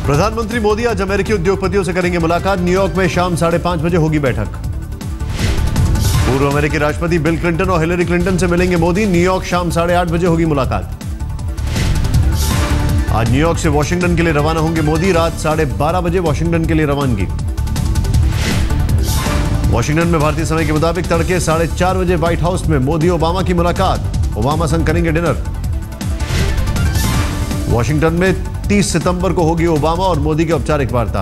प्रधानमंत्री मोदी आज अमेरिकी उद्योगपतियों से करेंगे मुलाकात। न्यूयॉर्क में शाम 5:30 बजे होगी बैठक। पूर्व अमेरिकी राष्ट्रपति बिल क्लिंटन और हिलरी क्लिंटन से मिलेंगे मोदी। न्यूयॉर्क शाम 8:30 बजे होगी मुलाकात। आज न्यूयॉर्क से वॉशिंगटन के लिए रवाना होंगे मोदी। रात 12:30 बजे वॉशिंगटन के लिए रवानगी। वॉशिंगटन में भारतीय समय के मुताबिक तड़के 4:30 बजे व्हाइट हाउस में मोदी ओबामा की मुलाकात। ओबामा संग करेंगे डिनर। वॉशिंगटन में 30 सितंबर को होगी ओबामा और मोदी की औपचारिक वार्ता।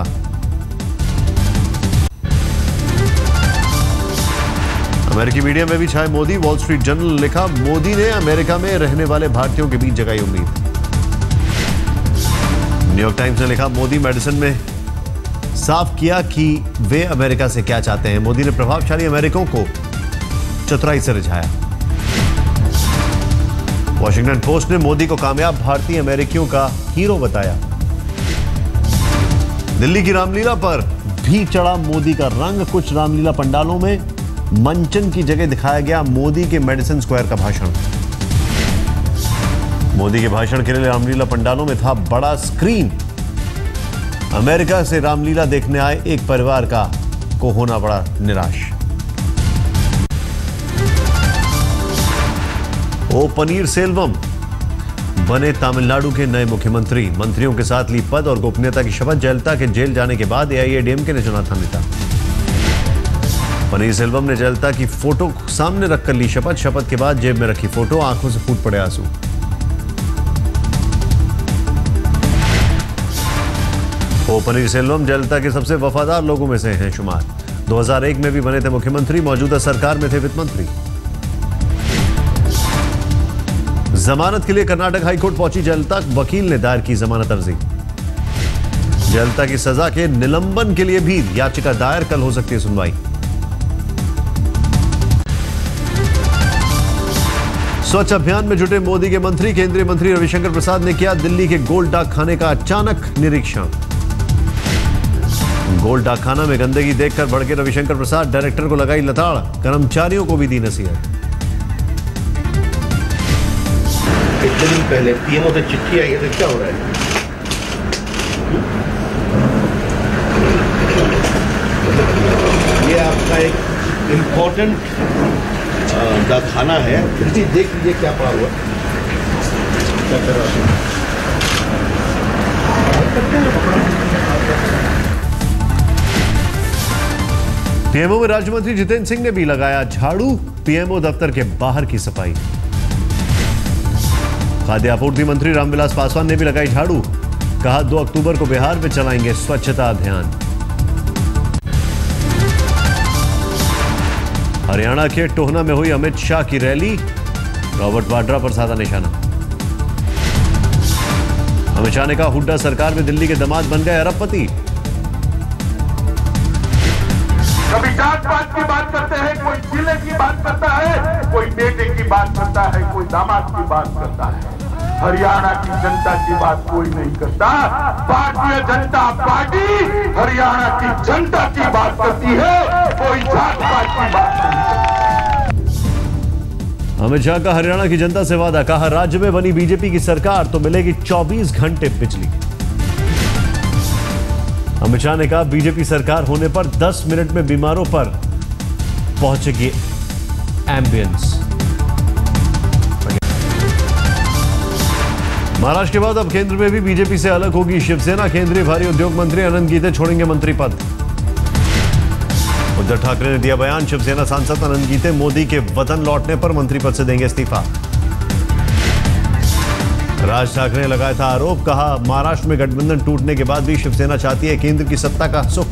अमेरिकी मीडिया में भी छाए मोदी। वॉल स्ट्रीट जर्नल ने लिखा, मोदी ने अमेरिका में रहने वाले भारतीयों के बीच जगाई उम्मीद। न्यूयॉर्क टाइम्स ने लिखा, मोदी मेडिसन में साफ किया कि वे अमेरिका से क्या चाहते हैं। मोदी ने प्रभावशाली अमेरिकियों को चतुराई से रिझाया। वॉशिंगटन पोस्ट ने मोदी को कामयाब भारतीय अमेरिकियों का हीरो बताया। दिल्ली की रामलीला पर भी चढ़ा मोदी का रंग। कुछ रामलीला पंडालों में मंचन की जगह दिखाया गया मोदी के मेडिसन स्क्वायर का भाषण। मोदी के भाषण के लिए रामलीला पंडालों में था बड़ा स्क्रीन। अमेरिका से रामलीला देखने आए एक परिवार को होना पड़ा निराश। ओ पनीर सेल्वम बने तमिलनाडु के नए मुख्यमंत्री। मंत्रियों के साथ ली पद और गोपनीयता की शपथ। जयललिता के जेल जाने के बाद एआईएडीएमके ने चुना था नेता। पनीर सेल्वम ने जयललिता की फोटो सामने रखकर ली शपथ। शपथ के बाद जेब में रखी फोटो, आंखों से फूट पड़े आंसू। ओ पनीर सेल्वम जयललिता के सबसे वफादार लोगों में से हैं शुमार। 2001 में भी बने थे मुख्यमंत्री। मौजूदा सरकार में थे वित्त मंत्री। जमानत के लिए कर्नाटक हाईकोर्ट पहुंची जयललिता। वकील ने दायर की जमानत अर्जी। जयललिता की सजा के निलंबन के लिए भी याचिका दायर। कल हो सकती है सुनवाई। स्वच्छ अभियान में जुटे मोदी के मंत्री। केंद्रीय मंत्री रविशंकर प्रसाद ने किया दिल्ली के गोल्ड डाक खाने का अचानक निरीक्षण। गोल्ड डाक खाना में गंदगी देखकर भड़के रविशंकर प्रसाद। डायरेक्टर को लगाई लताड़। कर्मचारियों को भी दी नसीहत। एक दिन पहले पीएमओ से चिट्ठी आई है, तो क्या हो रहा है? ये आपका एक इम्पोर्टेंट डाकखाना है। देख लीजिए क्या पड़ा हुआ, क्या कर रहा है। पीएमओ में राज्य मंत्री जितेंद्र सिंह ने भी लगाया झाड़ू। पीएमओ दफ्तर के बाहर की सफाई। खाद्य आपूर्ति मंत्री रामविलास पासवान ने भी लगाई झाड़ू। कहा 2 अक्टूबर को बिहार में चलाएंगे स्वच्छता अभियान। हरियाणा के टोहना में हुई अमित शाह की रैली। रॉबर्ट वाड्रा पर साधा निशाना। अमित शाह ने कहा, हुड्डा सरकार में दिल्ली के दामाद बन गए अरबपति। कभी जात पात की बात करते हैं, कोई जिले की बात करता है, कोई बेटे की बात करता है, कोई दामाद की बात करता है। हरियाणा की जनता की बात कोई नहीं करता। भारतीय जनता पार्टी हरियाणा की जनता की बात करती है, कोई जात पात की बात नहीं करता। अमित शाह का हरियाणा की जनता से वादा। कहा, राज्य में बनी बीजेपी की सरकार तो मिलेगी 24 घंटे बिजली। अमित शाह ने कहा, बीजेपी सरकार होने पर 10 मिनट में बीमारों पर पहुंचेगी एम्बुलेंस। महाराष्ट्र के बाद अब केंद्र में भी बीजेपी से अलग होगी शिवसेना। केंद्रीय भारी उद्योग मंत्री अनंत गीते छोड़ेंगे मंत्री पद। उद्धव ठाकरे ने दिया बयान। शिवसेना सांसद अनंत गीते मोदी के वतन लौटने पर मंत्री पद से देंगे इस्तीफा। राज ठाकरे ने लगाया था आरोप। कहा, महाराष्ट्र में गठबंधन टूटने के बाद भी शिवसेना चाहती है केंद्र की सत्ता का सुख।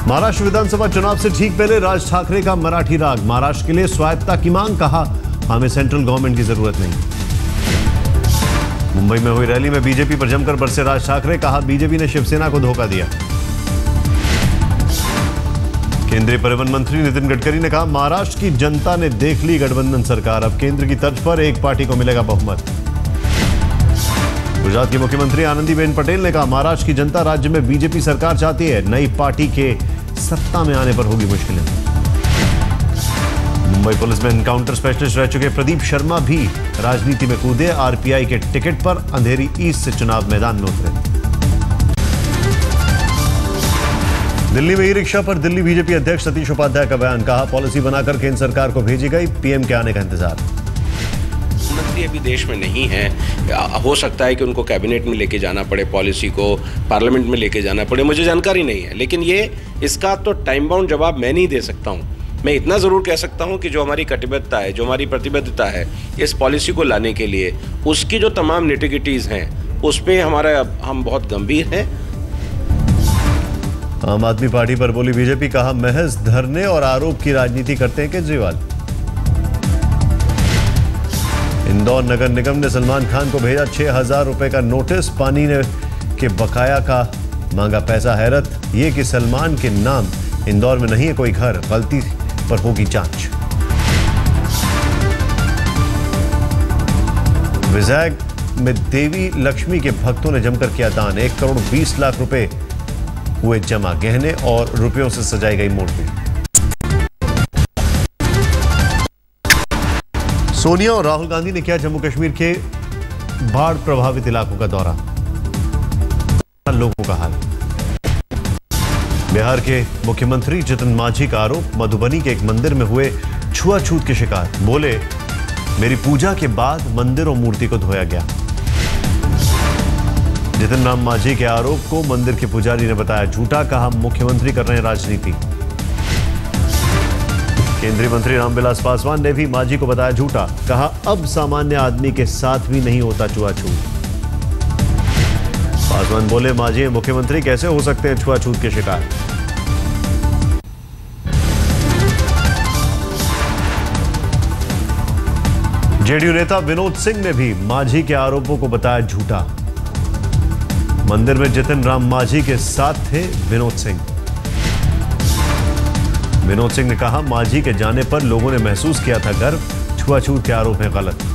महाराष्ट्र विधानसभा चुनाव से ठीक पहले राज ठाकरे का मराठी राग। महाराष्ट्र के लिए स्वायत्तता की मांग। कहा, हमें सेंट्रल गवर्नमेंट की जरूरत नहीं। मुंबई में हुई रैली में बीजेपी पर जमकर बरसे राज ठाकरे। कहा, बीजेपी ने शिवसेना को धोखा दिया। केंद्रीय परिवहन मंत्री नितिन गडकरी ने कहा, महाराष्ट्र की जनता ने देख ली गठबंधन सरकार। अब केंद्र की तर्ज पर एक पार्टी को मिलेगा बहुमत। गुजरात की मुख्यमंत्री आनंदीबेन पटेल ने कहा, महाराष्ट्र की जनता राज्य में बीजेपी सरकार चाहती है। नई पार्टी के सत्ता में आने पर होगी मुश्किलें। मुंबई पुलिस में एनकाउंटर स्पेशलिस्ट रह चुके प्रदीप शर्मा भी राजनीति में कूदे। आरपीआई के टिकट पर अंधेरी ईस्ट से चुनाव मैदान में उतरे। दिल्ली में ई रिक्शा पर दिल्ली बीजेपी अध्यक्ष सतीश उपाध्याय का बयान। कहा, पॉलिसी बनाकर केंद्र सरकार को भेजी गई, पीएम के आने का इंतजार। मंत्री अभी देश में नहीं है, हो सकता है कि उनको कैबिनेट में लेके जाना पड़े, पॉलिसी को पार्लियामेंट में लेके जाना पड़े, मुझे जानकारी नहीं है। लेकिन इसका तो टाइम बाउंड जवाब मैं नहीं दे सकता हूँ। मैं इतना ज़रूर कह सकता हूँ कि जो हमारी कटिबद्धता है, जो हमारी प्रतिबद्धता है इस पॉलिसी को लाने के लिए, उसकी जो तमाम निटिगिटीज़ हैं उस पर हम बहुत गंभीर हैं। आम आदमी पार्टी पर बोली बीजेपी। कहा, महज धरने और आरोप की राजनीति करते हैं केजरीवाल। इंदौर नगर निगम ने सलमान खान को भेजा 6,000 रुपए का नोटिस। पानी के बकाया का मांगा पैसा। हैरत ये कि सलमान के नाम इंदौर में नहीं है कोई घर, गलती पर होगी जांच। विजयक में देवी लक्ष्मी के भक्तों ने जमकर किया दान। 1 करोड़ 20 लाख रुपए हुए जमा। गहने और रुपयों से सजाई गई मूर्ति। सोनिया और राहुल गांधी ने किया जम्मू कश्मीर के बाढ़ प्रभावित इलाकों का दौरा। लोगों का हाल। बिहार के मुख्यमंत्री जितन मांझी का आरोप, मधुबनी के एक मंदिर में हुए छुआछूत के शिकार। बोले, मेरी पूजा के बाद मंदिर और मूर्ति को धोया गया। जितन राम मांझी के आरोप को मंदिर के पुजारी ने बताया झूठा। कहा, मुख्यमंत्री कर रहे हैं राजनीति। केंद्रीय मंत्री रामविलास पासवान ने भी मांझी को बताया झूठा। कहा, अब सामान्य आदमी के साथ भी नहीं होता छुआछूत। पासवान बोले, मांझी मुख्यमंत्री कैसे हो सकते हैं छुआछूत के शिकार। जेडीयू नेता विनोद सिंह ने भी मांझी के आरोपों को बताया झूठा। मंदिर में जितन राम मांझी के साथ थे विनोद सिंह। विनोद सिंह ने कहा, मांझी के जाने पर लोगों ने महसूस किया था गर्व। छुआछूत के आरोप है गलत।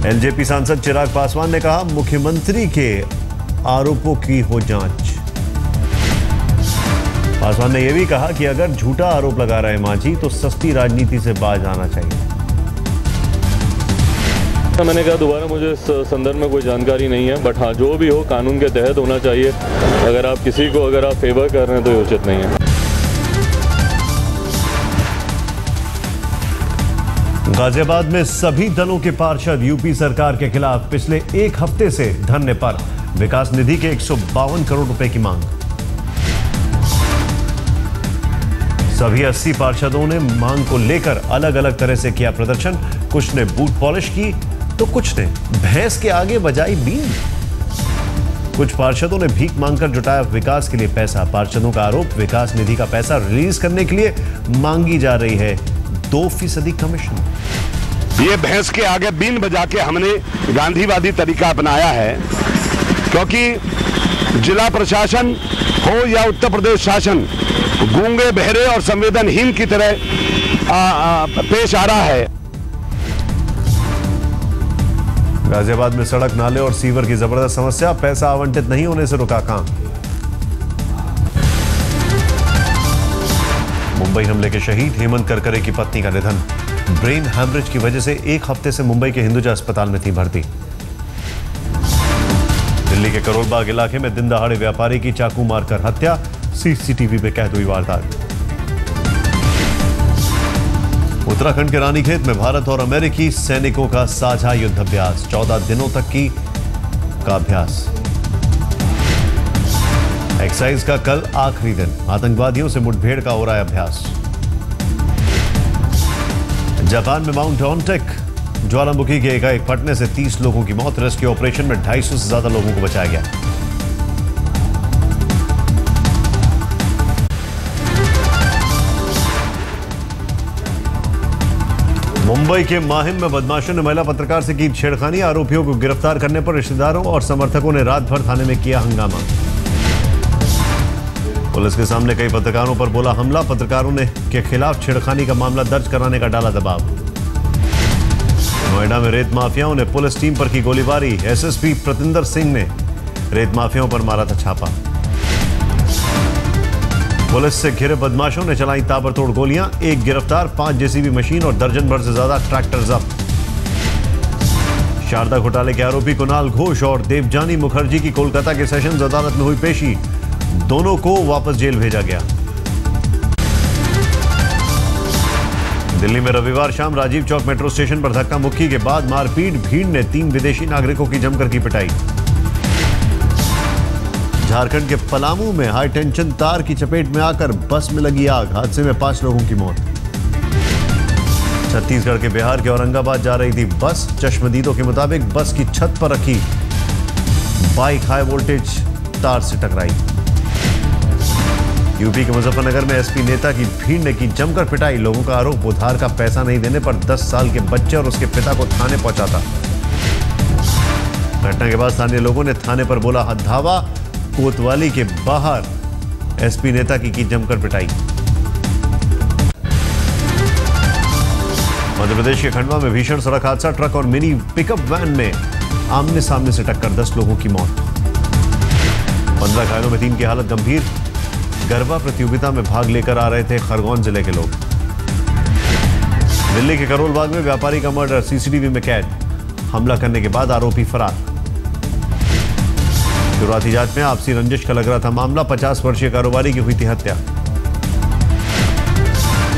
एलजेपी सांसद चिराग पासवान ने कहा, मुख्यमंत्री के आरोपों की हो जांच। पासवान ने यह भी कहा कि अगर झूठा आरोप लगा रहे मांझी तो सस्ती राजनीति से बाज आना चाहिए। मैंने कहा, दोबारा मुझे इस संदर्भ में कोई जानकारी नहीं है, बट हाँ, जो भी हो कानून के तहत होना चाहिए। अगर आप किसी को फेवर कर रहे हैं तो ये उचित नहीं है। गाजियाबाद में सभी दलों के पार्षद यूपी सरकार के खिलाफ पिछले एक हफ्ते से धरने पर। विकास निधि के 152 करोड़ रुपए की मांग। सभी 80 पार्षदों ने मांग को लेकर अलग अलग तरह से किया प्रदर्शन। कुछ ने बूट पॉलिश की तो कुछ ने भैंस के आगे बजाई बीन। कुछ पार्षदों ने भीख मांगकर जुटाया विकास के लिए पैसा। पार्षदों का आरोप, विकास निधि का पैसा रिलीज करने के लिए मांगी जा रही है 2% कमीशन। ये भैंस के आगे बीन बजा के हमने गांधीवादी तरीका अपनाया है, क्योंकि जिला प्रशासन हो या उत्तर प्रदेश शासन गूंगे, बहरे और संवेदनहीन की तरह पेश आ रहा है। गाजियाबाद में सड़क, नाले और सीवर की जबरदस्त समस्या। पैसा आवंटित नहीं होने से रुका काम। मुंबई हमले के शहीद हेमंत करकरे की पत्नी का निधन। ब्रेन हैमरेज की वजह से एक हफ्ते से मुंबई के हिंदुजा अस्पताल में थी भर्ती। दिल्ली के करोलबाग इलाके में दिन दहाड़े व्यापारी की चाकू मारकर हत्या। सीसीटीवी में कैद हुई वारदात। उत्तराखंड के रानीखेत में भारत और अमेरिकी सैनिकों का साझा युद्धाभ्यास। 14 दिनों तक का अभ्यास। एक्साइज का कल आखिरी दिन। आतंकवादियों से मुठभेड़ का हो रहा है अभ्यास। जापान में माउंट ऑनटेक ज्वालामुखी के एकाएक फटने से 30 लोगों की मौत। रेस्क्यू ऑपरेशन में 250 से ज्यादा लोगों को बचाया गया। मुंबई के माहिम में बदमाशों ने महिला पत्रकार से की छेड़खानी। आरोपियों को गिरफ्तार करने पर रिश्तेदारों और समर्थकों ने रात भर थाने में किया हंगामा। पुलिस के सामने कई पत्रकारों पर बोला हमला। पत्रकारों ने के खिलाफ छेड़खानी का मामला दर्ज कराने का डाला दबाव। नोएडा में रेत माफियाओं ने पुलिस टीम पर की गोलीबारी। एसएसपी प्रतिंदर सिंह ने रेत माफियाओं पर मारा था छापा। पुलिस से घिरे बदमाशों ने चलाई ताबड़तोड़ गोलियां, एक गिरफ्तार, 5 जेसीबी मशीन और दर्जन भर से ज्यादा ट्रैक्टर जब्त। शारदा घोटाले के आरोपी कुणाल घोष और देवजानी मुखर्जी की कोलकाता के सेशंस अदालत में हुई पेशी, दोनों को वापस जेल भेजा गया। दिल्ली में रविवार शाम राजीव चौक मेट्रो स्टेशन पर धक्का मुक्की के बाद मारपीट, भीड़ ने 3 विदेशी नागरिकों की जमकर की पिटाई। झारखंड के पलामू में हाई टेंशन तार की चपेट में आकर बस में लगी आग, हादसे में 5 लोगों की मौत। छत्तीसगढ़ के बिहार के औरंगाबाद जा रही थी बस, चश्मदीदों के मुताबिक बस की छत पर रखी बाइक हाई वोल्टेज तार से टकराई। यूपी के मुजफ्फरनगर में एसपी नेता की भीड़ ने की जमकर पिटाई, लोगों का आरोप उधार का पैसा नहीं देने पर 10 साल के बच्चे और उसके पिता को थाने पहुंचा था। घटना के बाद स्थानीय लोगों ने थाने पर बोला धावा, कोतवाली के बाहर एसपी नेता की जमकर पिटाई। मध्य प्रदेश के खंडवा में भीषण सड़क हादसा, ट्रक और मिनी पिकअप वैन में आमने सामने से टक्कर, 10 लोगों की मौत। 15 घायलों में 3 की हालत गंभीर। गरबा प्रतियोगिता में भाग लेकर आ रहे थे खरगोन जिले के लोग। दिल्ली के करोल बाग में व्यापारी का मर्डर, सीसीटीवी में कैद, हमला करने के बाद आरोपी फरार। शुरुआती जांच में आपसी रंजिश का लग रहा था मामला, 50 वर्षीय कारोबारी की हुई थी हत्या।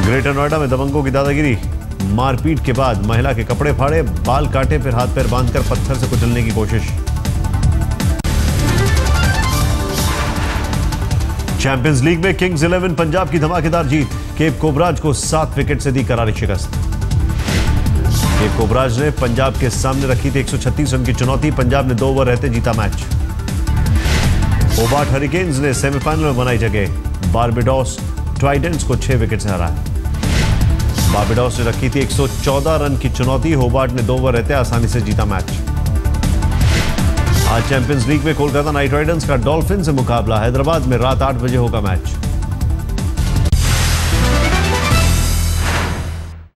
ग्रेटर नोएडा में दबंगों की दादागिरी, मारपीट के बाद महिला के कपड़े फाड़े, बाल काटे, फिर हाथ पैर बांधकर पत्थर से कुचलने की कोशिश। चैंपियंस लीग में किंग्स 11 पंजाब की धमाकेदार जीत, केप कोबराज को 7 विकेट से दी करारी शिकस्त। केप कोबराज ने पंजाब के सामने रखी थी 136 रन की चुनौती, पंजाब ने 2 ओवर रहते जीता मैच। होबार्ट हरिकेन्स ने सेमीफाइनल में बनाई जगह, बारबेडोस ट्राइडेंट्स को 6 विकेट से हराया। बारबेडोस ने रखी थी 114 रन की चुनौती, होबार्ट ने 2 ओवर रहते आसानी से जीता मैच। आज चैंपियंस लीग में कोलकाता नाइट राइडर्स का डॉल्फिन से मुकाबला, हैदराबाद में रात 8 बजे होगा मैच।